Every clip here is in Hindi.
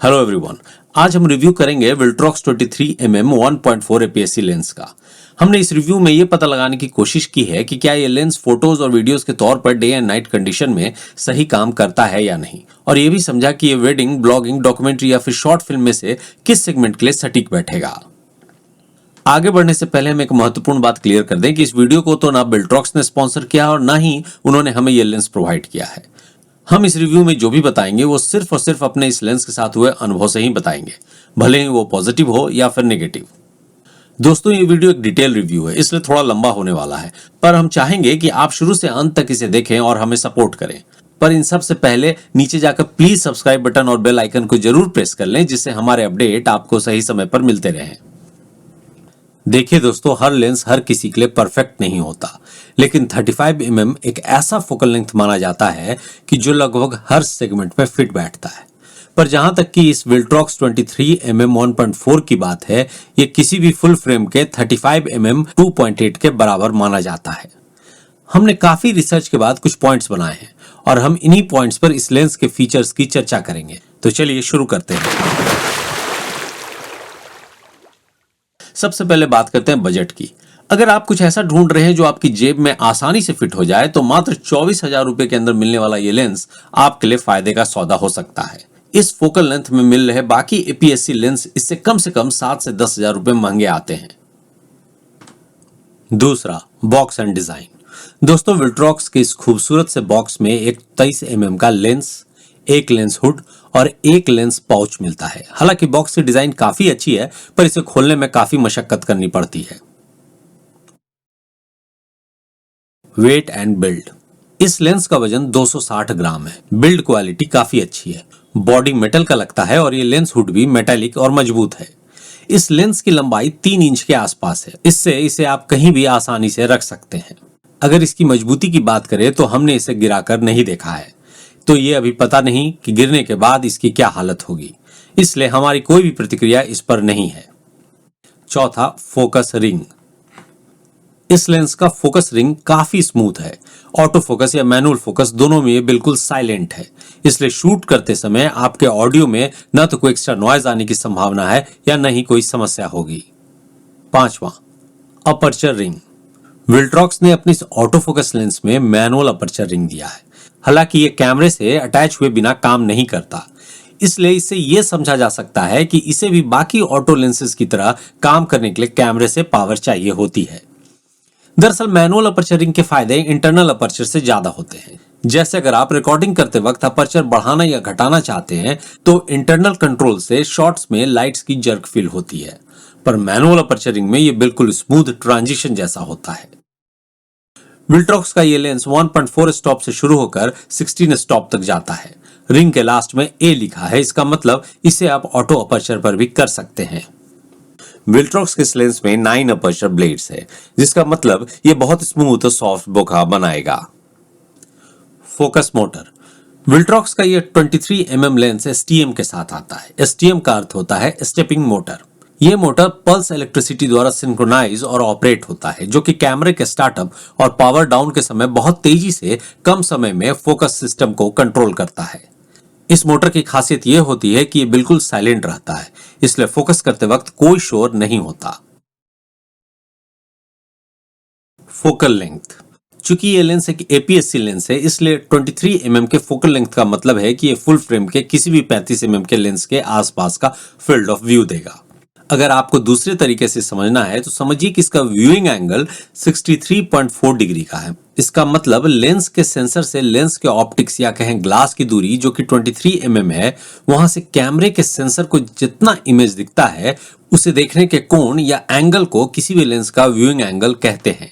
हेलो एवरीवन, आज हम रिव्यू करेंगे विल्ट्रॉक्स 23mm 1.4 APS-C लेंस का। हमने इस रिव्यू में ये पता लगाने की कोशिश की है कि क्या ये लेंस फोटोज और वीडियोस के तौर per day and night condition में सही काम करता है या नहीं, और ये भी समझा कि ये वेडिंग, ब्लॉगिंग, डॉक्यूमेंट्री या फिर शॉर्ट फिल्म में से किस सेगमेंट के लिए सटीक बैठेगा। आगे बढ़ने से पहले हम एक महत्वपूर्ण बात क्लियर कर दें कि इस वीडियो को तो ना विल्ट्रॉक्स ने स्पॉन्सर किया और ना ही उन्होंने हमें ये लेंस प्रोवाइड किया है। हम इस रिव्यू में जो भी बताएंगे वो सिर्फ और सिर्फ अपने इस लेंस के साथ हुए अनुभव से ही बताएंगे, भले ही वो पॉजिटिव हो या फिर नेगेटिव। दोस्तों, ये वीडियो एक डिटेल रिव्यू है, इसलिए थोड़ा लंबा होने वाला है, पर हम चाहेंगे कि आप शुरू से अंत तक इसे देखें और हमें सपोर्ट करें। पर इन सब से पहले नीचे जाकर प्लीज सब्सक्राइब बटन और बेल आइकन को जरूर प्रेस कर लें, जिससे हमारे अपडेट आपको सही समय पर मिलते रहें। देखिए दोस्तों, हर लेंस हर किसी के लिए परफेक्ट नहीं होता, लेकिन 35mm एक ऐसा फोकल लेंथ माना जाता है कि जो लगभग हर सेगमेंट में फिट बैठता है। पर जहां तक कि इस विल्ट्रॉक्स 23mm 1.4 की बात है, ये किसी भी फुल फ्रेम के 35mm 2.8 के बराबर माना जाता है। हमने काफी रिसर्च के बाद कुछ पॉइंट्स बनाए हैं और हम इन्हीं पॉइंट्स पर इस लेंस के फीचर्स की चर्चा करेंगे। तो चलिए शुरू करते हैं। सबसे पहले बात करते हैं बजट की। अगर आप कुछ ऐसा ढूंढ रहे हैं जो आपकी जेब में आसानी से फिट हो जाए, तो मात्र 24,000 रुपए के अंदर मिलने वाला ये लेंस आपके लिए फायदे का सौदा हो सकता है। इस फोकल लेंथ में मिल रहे बाकी APS-C लेंस इससे कम 7 से 10,000 रुपए महंगे आते हैं। दूसरा, बॉक्स एंड डिजाइन। दोस्तों, विल्ट्रॉक्स के इस खूबसूरत से बॉक्स में एक 23mm का लेंस, एक लेंस हुड और एक लेंस पाउच मिलता है। हालांकि बॉक्स की डिजाइन काफी अच्छी है, पर इसे खोलने में काफी मशक्कत करनी पड़ती है। Weight and build. इस लेंस का वजन 260 ग्राम है। बिल्ड क्वालिटी काफी अच्छी है। बॉडी मेटल का लगता है और ये लेंस हुड भी मेटालिक और मजबूत है। इस लेंस की लंबाई 3 इंच के आसपास है, इससे इसे आप कहीं भी आसानी से रख सकते हैं। अगर इसकी मजबूती की बात करें तो हमने इसे गिराकर नहीं देखा है, तो ये अभी पता नहीं कि गिरने के बाद इसकी क्या हालत होगी, इसलिए हमारी कोई भी प्रतिक्रिया इस पर नहीं है। चौथा, फोकस रिंग। इस लेंस का फोकस रिंग काफी स्मूथ है। ऑटो फोकस या मैनुअल फोकस दोनों में ये बिल्कुल साइलेंट है, इसलिए शूट करते समय आपके ऑडियो में न तो कोई एक्स्ट्रा नॉइज आने की संभावना है या न ही कोई समस्या होगी। पांचवा, अपर्चर रिंग। विल्ट्रॉक्स ने अपनी इस ऑटो फोकस लेंस में मैनुअल अपर्चर रिंग दिया है। हालांकि ये कैमरे से अटैच हुए बिना काम नहीं करता, इसलिए इससे यह समझा जा सकता है कि इसे भी बाकी ऑटो लेंसेज की तरह काम करने के लिए कैमरे से पावर चाहिए होती है। दरअसल मैनुअल अपर्चर रिंग के फायदे इंटरनल अपर्चर से ज्यादा होते हैं। जैसे अगर आप रिकॉर्डिंग करते वक्त अपर्चर बढ़ाना या घटाना चाहते हैं, तो इंटरनल कंट्रोल से शॉट्स में लाइट्स की जर्क फील होती है, पर मैनुअल अपर्चर रिंग में ये बिल्कुल स्मूथ ट्रांजिशन जैसा होता है। विल्ट्रॉक्स का ये लेंस 1.4 स्टॉप से शुरू होकर 16 स्टॉप तक जाता है। रिंग के लास्ट में A लिखा है, इसका मतलब इसे आप ऑटो अपर्चर पर भी कर सकते हैं। विल्ट्रॉक्स के इस लेंस में 9 अपर्चर ब्लेड्स है, जिसका मतलब ये बहुत स्मूथ और सॉफ्ट बोका बनाएगा। Focus motor. विल्ट्रॉक्स का ये 23mm लेंस STM के साथ आता है। STM का अर्थ होता है स्टेपिंग मोटर। ये मोटर पल्स इलेक्ट्रिसिटी द्वारा सिंक्रोनाइज और ऑपरेट होता है, जो कि कैमरे के स्टार्टअप और पावर डाउन के समय बहुत तेजी से कम समय में फोकस सिस्टम को कंट्रोल करता है। इस मोटर की खासियत यह होती है कि ये बिल्कुल साइलेंट रहता है, इसलिए फोकस करते वक्त कोई शोर नहीं होता। Focal length. चूंकि ये लेंस एक APS-C लेंस है, इसलिए 23mm के फोकल लेंथ का मतलब है कि ये फुल फ्रेम के किसी भी 35mm के लेंस के आसपास का फील्ड ऑफ व्यू देगा। अगर आपको दूसरे तरीके से समझना है तो समझिए कि इसका व्यूइंग एंगल 63.4 डिग्री का है। इसका मतलब लेंस के सेंसर से लेंस के ऑप्टिक्स या कहें ग्लास की दूरी जो कि 23mm है, वहां से कैमरे के सेंसर को जितना इमेज दिखता है, उसे देखने के कोण या एंगल को किसी भी लेंस का व्यूइंग एंगल कहते हैं।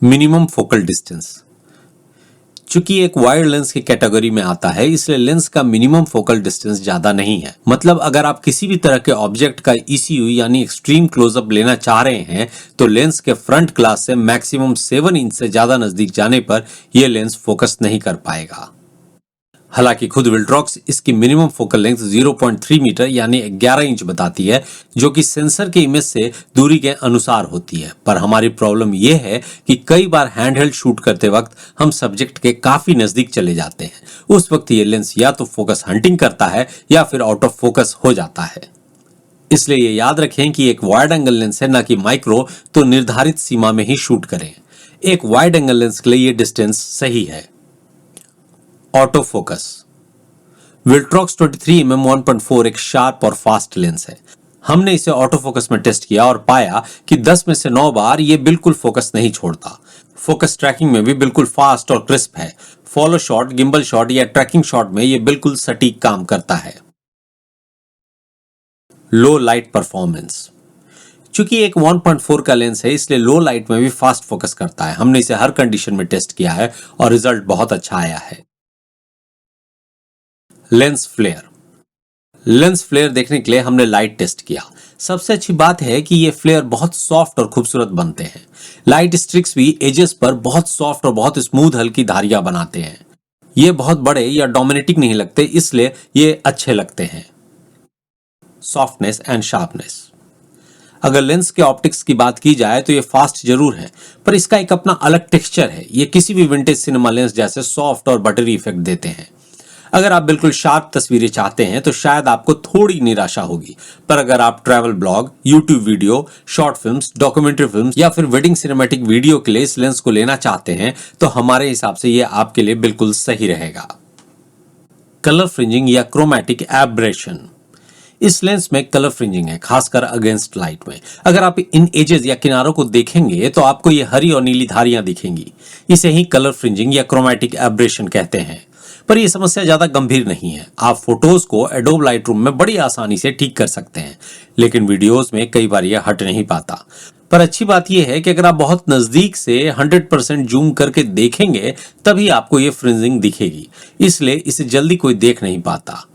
Minimum focal distance. चूंकि एक वाइड लेंस की कैटेगरी में आता है, इसलिए लेंस का मिनिमम फोकल डिस्टेंस ज्यादा नहीं है। मतलब अगर आप किसी भी तरह के ऑब्जेक्ट का ECU यानी एक्सट्रीम क्लोजअप लेना चाह रहे हैं, तो लेंस के फ्रंट ग्लास से मैक्सिमम 7 इंच से ज्यादा नजदीक जाने पर यह लेंस फोकस नहीं कर पाएगा। हालांकि खुद विल्ट्रॉक्स इसकी मिनिमम फोकल लेंथ 0.3 मीटर यानी 11 इंच बताती है, जो कि सेंसर के इमेज से दूरी के अनुसार होती है। पर हमारी प्रॉब्लम यह है कि कई बार हैंडहेल्ड शूट करते वक्त हम सब्जेक्ट के काफी नजदीक चले जाते हैं। उस वक्त ये लेंस या तो फोकस हंटिंग करता है या फिर आउट ऑफ फोकस हो जाता है। इसलिए ये याद रखें कि एक वाइड एंगल लेंस है, ना कि माइक्रो, तो निर्धारित सीमा में ही शूट करें। एक वाइड एंगल लेंस के लिए ये डिस्टेंस सही है। Auto focus. विल्ट्रॉक्स 23mm 1.4 एक शार्प और फास्ट लेंस है। हमने इसे ऑटो फोकस में टेस्ट किया और पाया कि 10 में से 9 बार ये बिल्कुल फोकस नहीं छोड़ता। फोकस ट्रैकिंग में भी बिल्कुल फास्ट और क्रिस्प है। फॉलो शॉट, गिम्बल शॉट या ट्रैकिंग शॉट में ये बिल्कुल सटीक काम करता है। लो लाइट परफॉर्मेंस। चूंकि एक 1.4 का लेंस है, इसलिए लो लाइट में भी फास्ट फोकस करता है। हमने इसे हर कंडीशन में टेस्ट किया है और रिजल्ट बहुत अच्छा आया है। Lens flare. लेंस फ्लेयर देखने के लिए हमने लाइट टेस्ट किया। सबसे अच्छी बात है कि ये फ्लेयर बहुत सॉफ्ट और खूबसूरत बनते हैं। लाइट स्ट्रिक्स भी एजेस पर बहुत सॉफ्ट और बहुत स्मूथ हल्की धारियां बनाते हैं। ये बहुत बड़े या डोमिनेटिंग नहीं लगते, इसलिए ये अच्छे लगते हैं। Softness and sharpness. अगर लेंस के ऑप्टिक्स की बात की जाए तो ये फास्ट जरूर है, पर इसका एक अपना अलग टेक्सचर है। ये किसी भी विंटेज सिनेमा लेंस जैसे सॉफ्ट और बटरी इफेक्ट देते हैं। अगर आप बिल्कुल शार्प तस्वीरें चाहते हैं तो शायद आपको थोड़ी निराशा होगी, पर अगर आप travel blog, YouTube video, short films, documentary films या फिर वेडिंग सिनेमैटिक वीडियो के लिए इस लेंस को लेना चाहते हैं तो हमारे हिसाब से ये आपके लिए बिल्कुल सही रहेगा। कलर फ्रिंजिंग या क्रोमैटिक एब्रेशन। इस लेंस में कलर फ्रिंजिंग है, खासकर अगेंस्ट लाइट में। अगर आप इन एजेस या किनारों को देखेंगे तो आपको ये हरी और नीली धारियां दिखेंगी। इसे ही कलर फ्रिंजिंग या क्रोमैटिक एब्रेशन कहते हैं। पर यह समस्या ज्यादा गंभीर नहीं है। आप फोटोज को एडोब लाइटरूम में बड़ी आसानी से ठीक कर सकते हैं, लेकिन वीडियोस में कई बार यह हट नहीं पाता। पर अच्छी बात यह है कि अगर आप बहुत नजदीक से 100% जूम करके देखेंगे तभी आपको यह फ्रिंजिंग दिखेगी, इसलिए इसे जल्दी कोई देख नहीं पाता।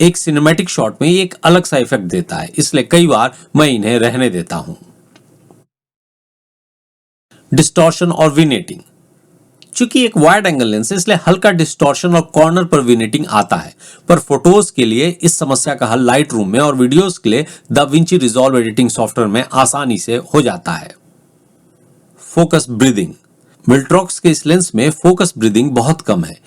एक सिनेमैटिक शॉट में ये एक अलग सा इफेक्ट देता है, इसलिए कई बार मैं इन्हें रहने देता हूं। डिस्टॉर्शन और विनेटिंग। चूंकि एक वाइड एंगल लेंस है, इसलिए हल्का डिस्टॉर्शन और कॉर्नर पर विनेटिंग आता है, पर फोटोज के लिए इस समस्या का हल लाइट रूम में और वीडियोस के लिए the Vinci resolve editing software में आसानी से हो जाता है। Focus breathing. विल्ट्रॉक्स के इस लेंस में फोकस ब्रीदिंग बहुत कम है,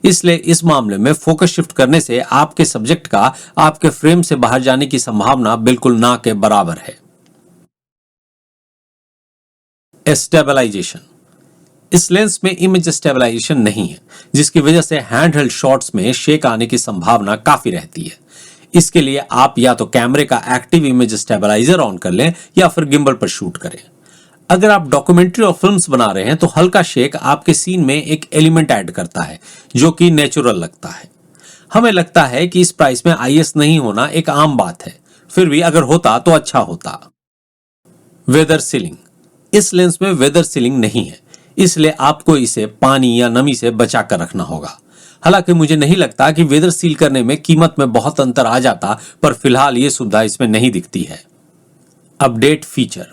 इसलिए इस मामले में फोकस शिफ्ट करने से आपके सब्जेक्ट का आपके फ्रेम से बाहर जाने की संभावना बिल्कुल ना के बराबर है। स्टेबलाइजेशन। इस लेंस में इमेज स्टेबलाइजेशन नहीं है, जिसकी वजह से हैंडहेल्ड शॉट्स में शेक आने की संभावना काफी रहती है। इसके लिए आप या तो कैमरे का एक्टिव इमेज स्टेबलाइजर ऑन कर लें या फिर गिम्बल पर शूट करें। अगर आप डॉक्यूमेंट्री और फिल्म्स बना रहे हैं तो हल्का शेक आपके सीन में एक एलिमेंट ऐड करता है जो कि नेचुरल लगता है। हमें लगता है कि इस प्राइस में IS नहीं होना एक आम बात है, फिर भी अगर होता तो अच्छा होता। Weather sealing. इस लेंस में वेदर सीलिंग नहीं है, इसलिए आपको इसे पानी या नमी से बचा कर रखना होगा। हालांकि मुझे नहीं लगता कि वेदर सील करने में कीमत में बहुत अंतर आ जाता, पर फिलहाल ये सुविधा इसमें नहीं दिखती है। Update feature.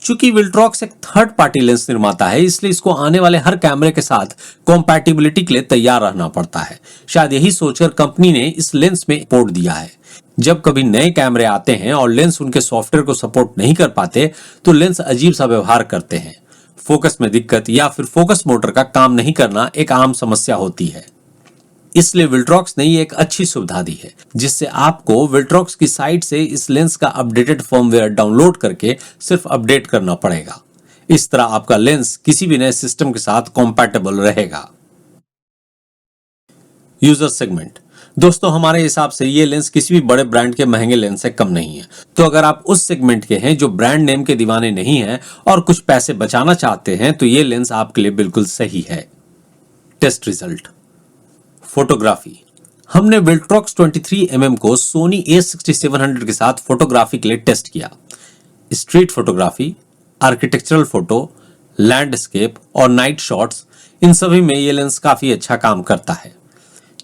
चूंकि विल्ट्रॉक्स एक थर्ड पार्टी लेंस निर्माता है, इसलिए इसको आने वाले हर कैमरे के साथ कॉम्पैटिबिलिटी के लिए तैयार रहना पड़ता है। शायद यही सोचकर कंपनी ने इस लेंस में पोर्ट दिया है। जब कभी नए कैमरे आते हैं और लेंस उनके सॉफ्टवेयर को सपोर्ट नहीं कर पाते तो लेंस अजीब सा व्यवहार करते हैं। फोकस में दिक्कत या फिर फोकस मोटर का काम नहीं करना एक आम समस्या होती है। इसलिए विल्ट्रॉक्स ने ये एक अच्छी सुविधा दी है, जिससे आपको विल्ट्रॉक्स की साइट से इस लेंस का अपडेटेड फर्मवेयर डाउनलोड करके सिर्फ अपडेट करना पड़ेगा। इस तरह आपका लेंस किसी भी नए सिस्टम के साथ कॉम्पैटिबल रहेगा। User segment. दोस्तों, हमारे हिसाब से ये लेंस किसी भी बड़े ब्रांड के महंगे लेंस से कम नहीं है। तो अगर आप उस सेगमेंट के हैं जो ब्रांड नेम के दीवाने नहीं हैं और कुछ पैसे बचाना चाहते हैं तो ये लेंस आपके लिए बिल्कुल सही है। Test result. फोटोग्राफी। हमने विल्ट्रॉक्स 23mm को सोनी A6700 के साथ फोटोग्राफी के लिए टेस्ट किया। Street photography, architectural photo, landscape और नाइट शॉट्स, इन सभी में ये लेंस काफी अच्छा काम करता है।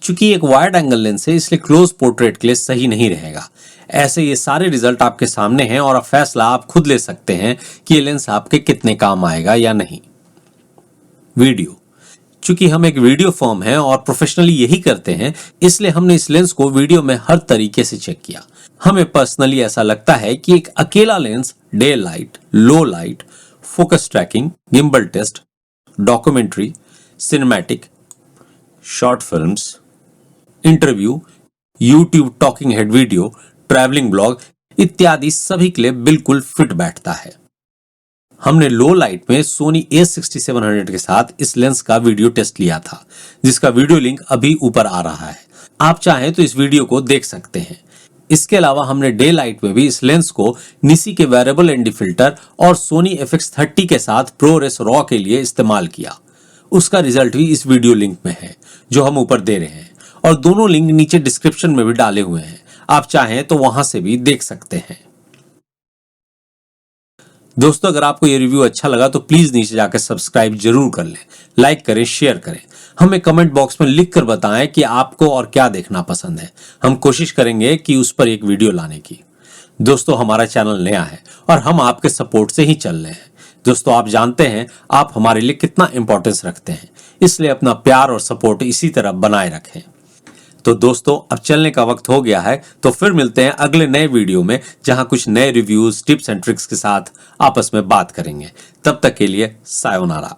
चूंकि एक वाइड एंगल लेंस है, इसलिए क्लोज पोर्ट्रेट के लिए सही नहीं रहेगा। ऐसे ये सारे रिजल्ट आपके सामने हैं और फैसला आप खुद ले सकते हैं कि ये लेंस आपके कितने काम आएगा या नहीं। वीडियो। चूंकि हम एक वीडियो फर्म हैं और प्रोफेशनली यही करते हैं, इसलिए हमने इस लेंस को वीडियो में हर तरीके से चेक किया। हमें पर्सनली ऐसा लगता है कि एक अकेला lens day light, low light, focus tracking, gimbal test, documentary, cinematic, short films, interview, YouTube talking head video, travelling blog इत्यादि सभी के लिए बिल्कुल फिट बैठता है। हमने लो लाइट में सोनी A6700 के साथ इस लेंस का वीडियो टेस्ट लिया था, जिसका वीडियो लिंक अभी ऊपर आ रहा है। आप चाहें तो इस वीडियो को देख सकते हैं। इसके अलावा हमने डे लाइट में भी इस लेंस को निसी के वेरिएबल एनडी फिल्टर और सोनी FX30 के साथ ProRes RAW के लिए इस्तेमाल किया। उसका रिजल्ट भी इस वीडियो लिंक में है जो हम ऊपर दे रहे हैं, और दोनों लिंक नीचे डिस्क्रिप्शन में भी डाले हुए हैं। आप चाहें तो वहां से भी देख सकते हैं। दोस्तों, अगर आपको ये रिव्यू अच्छा लगा तो प्लीज नीचे जाकर सब्सक्राइब जरूर कर लें, लाइक करें, शेयर करें। हमें कमेंट बॉक्स में लिख कर बताएं कि आपको और क्या देखना पसंद है। हम कोशिश करेंगे कि उस पर एक वीडियो लाने की। दोस्तों, हमारा चैनल नया है और हम आपके सपोर्ट से ही चल रहे हैं। दोस्तों, आप जानते हैं आप हमारे लिए कितना इंपॉर्टेंस रखते हैं, इसलिए अपना प्यार और सपोर्ट इसी तरह बनाए रखें। तो दोस्तों, अब चलने का वक्त हो गया है, तो फिर मिलते हैं अगले नए वीडियो में, जहां कुछ नए रिव्यूज, टिप्स एंड ट्रिक्स के साथ आपस में बात करेंगे। तब तक के लिए सायोनारा।